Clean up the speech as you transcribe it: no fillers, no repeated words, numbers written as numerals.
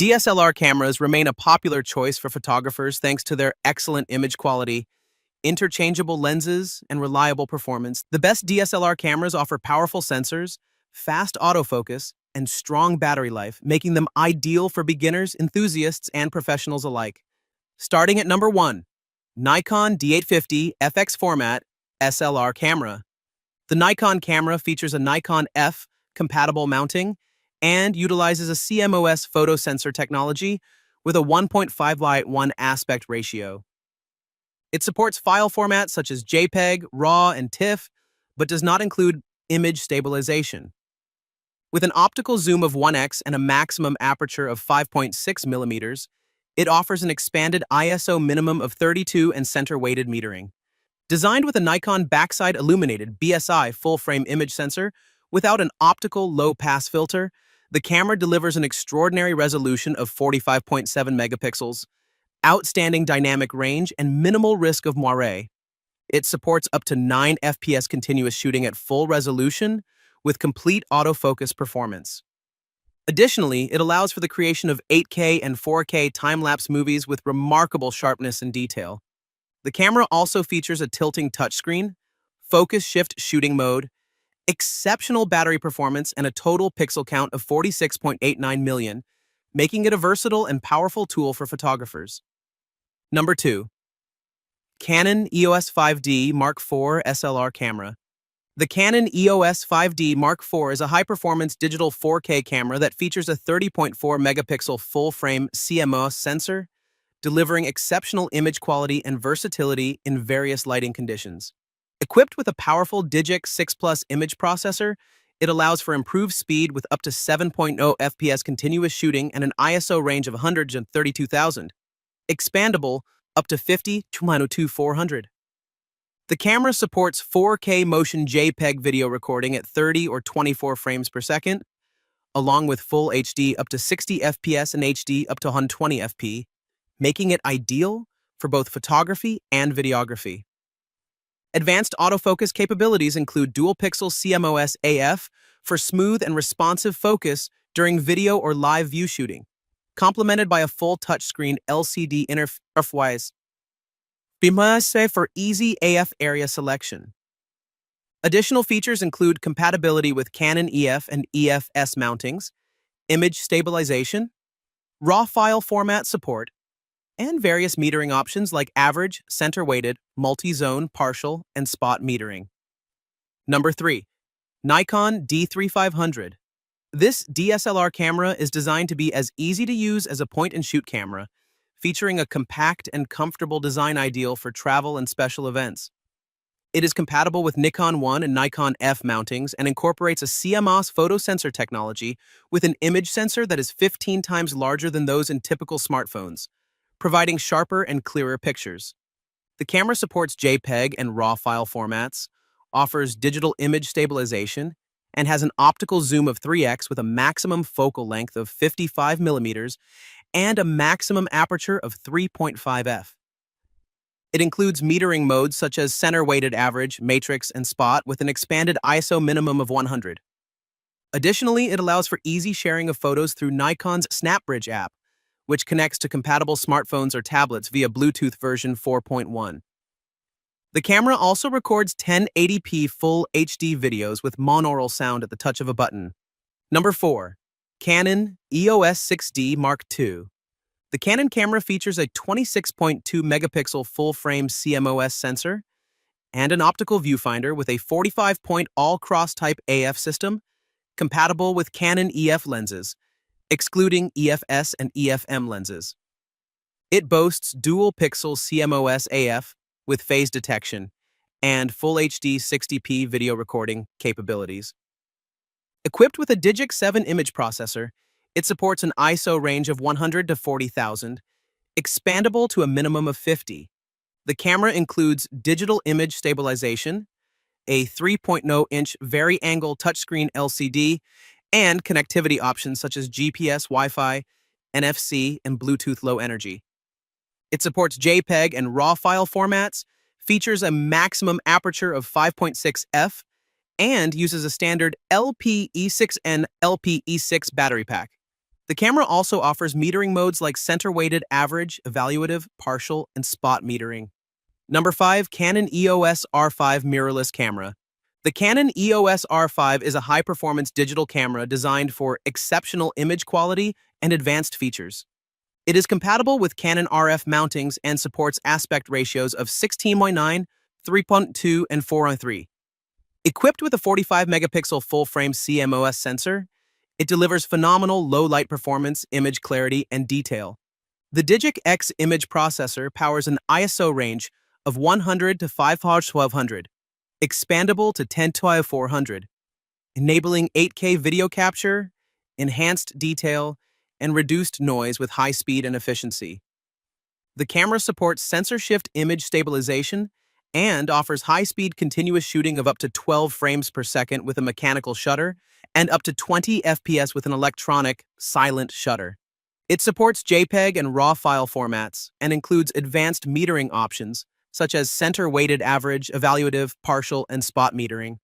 DSLR cameras remain a popular choice for photographers thanks to their excellent image quality, interchangeable lenses, and reliable performance. The best DSLR cameras offer powerful sensors, fast autofocus, and strong battery life, making them ideal for beginners, enthusiasts, and professionals alike. Starting at number 1, Nikon D850 FX format SLR camera. The Nikon camera features a Nikon F compatible mounting and utilizes a CMOS photo sensor technology with a 1.5:1 aspect ratio. It supports file formats such as JPEG, RAW, and TIFF, but does not include image stabilization. With an optical zoom of 1x and a maximum aperture of 5.6 millimeters, it offers an expanded ISO minimum of 32 and center-weighted metering. Designed with a Nikon backside illuminated BSI full-frame image sensor without an optical low-pass filter, the camera delivers an extraordinary resolution of 45.7 megapixels, outstanding dynamic range, and minimal risk of moire. It supports up to 9 FPS continuous shooting at full resolution with complete autofocus performance. Additionally, it allows for the creation of 8K and 4K time-lapse movies with remarkable sharpness and detail. The camera also features a tilting touchscreen, focus shift shooting mode, exceptional battery performance, and a total pixel count of 46.89 million, making it a versatile and powerful tool for photographers. Number 2. Canon EOS 5D Mark IV SLR camera. The Canon EOS 5D Mark IV is a high-performance digital 4K camera that features a 30.4 megapixel full-frame CMOS sensor, delivering exceptional image quality and versatility in various lighting conditions. Equipped with a powerful Digic 6 Plus image processor, it allows for improved speed with up to 7.0 FPS continuous shooting and an ISO range of 132,000. Expandable up to 50-400. The camera supports 4K motion JPEG video recording at 30 or 24 frames per second, along with full HD up to 60 FPS and HD up to 120 fps, making it ideal for both photography and videography. Advanced autofocus capabilities include dual-pixel CMOS AF for smooth and responsive focus during video or live view shooting, complemented by a full touchscreen LCD interface for easy AF area selection. Additional features include compatibility with Canon EF and EFS mountings, image stabilization, RAW file format support, and various metering options like average, center-weighted, multi-zone, partial, and spot metering. Number 3. Nikon D3500. This DSLR camera is designed to be as easy to use as a point-and-shoot camera, featuring a compact and comfortable design ideal for travel and special events. It is compatible with Nikon 1 and Nikon F mountings and incorporates a CMOS photo sensor technology with an image sensor that is 15 times larger than those in typical smartphones, providing sharper and clearer pictures. The camera supports JPEG and RAW file formats, offers digital image stabilization, and has an optical zoom of 3x with a maximum focal length of 55 millimeters and a maximum aperture of 3.5 f. It includes metering modes such as center-weighted average, matrix, and spot with an expanded ISO minimum of 100. Additionally, it allows for easy sharing of photos through Nikon's SnapBridge app, which connects to compatible smartphones or tablets via Bluetooth version 4.1. The camera also records 1080p Full HD videos with monaural sound at the touch of a button. Number 4. Canon EOS 6D Mark II. The Canon camera features a 26.2 megapixel full-frame CMOS sensor and an optical viewfinder with a 45-point all-cross-type AF system, compatible with Canon EF lenses, excluding EFS and EFM lenses. It boasts dual-pixel CMOS AF with phase detection and Full HD 60p video recording capabilities. Equipped with a Digic 7 image processor, it supports an ISO range of 100 to 40,000, expandable to a minimum of 50. The camera includes digital image stabilization, a 3.0-inch vari-angle touchscreen LCD, and connectivity options such as GPS, Wi-Fi, NFC, and Bluetooth Low Energy. It supports JPEG and RAW file formats, features a maximum aperture of 5.6 f, and uses a standard LPE6N LPE6 battery pack. The camera also offers metering modes like center-weighted average, evaluative, partial, and spot metering. Number 5. Canon EOS R5 Mirrorless Camera. The Canon EOS R5 is a high-performance digital camera designed for exceptional image quality and advanced features. It is compatible with Canon RF mountings and supports aspect ratios of 16:9, 3.2, and 4:3. Equipped with a 45-megapixel full-frame CMOS sensor, it delivers phenomenal low-light performance, image clarity, and detail. The Digic X image processor powers an ISO range of 100 to 51200, expandable to 102400, enabling 8K video capture, enhanced detail, and reduced noise with high speed and efficiency. The camera supports sensor shift image stabilization and offers high-speed continuous shooting of up to 12 frames per second with a mechanical shutter and up to 20 FPS with an electronic, silent shutter. It supports JPEG and RAW file formats and includes advanced metering options such as center-weighted average, evaluative, partial, and spot metering.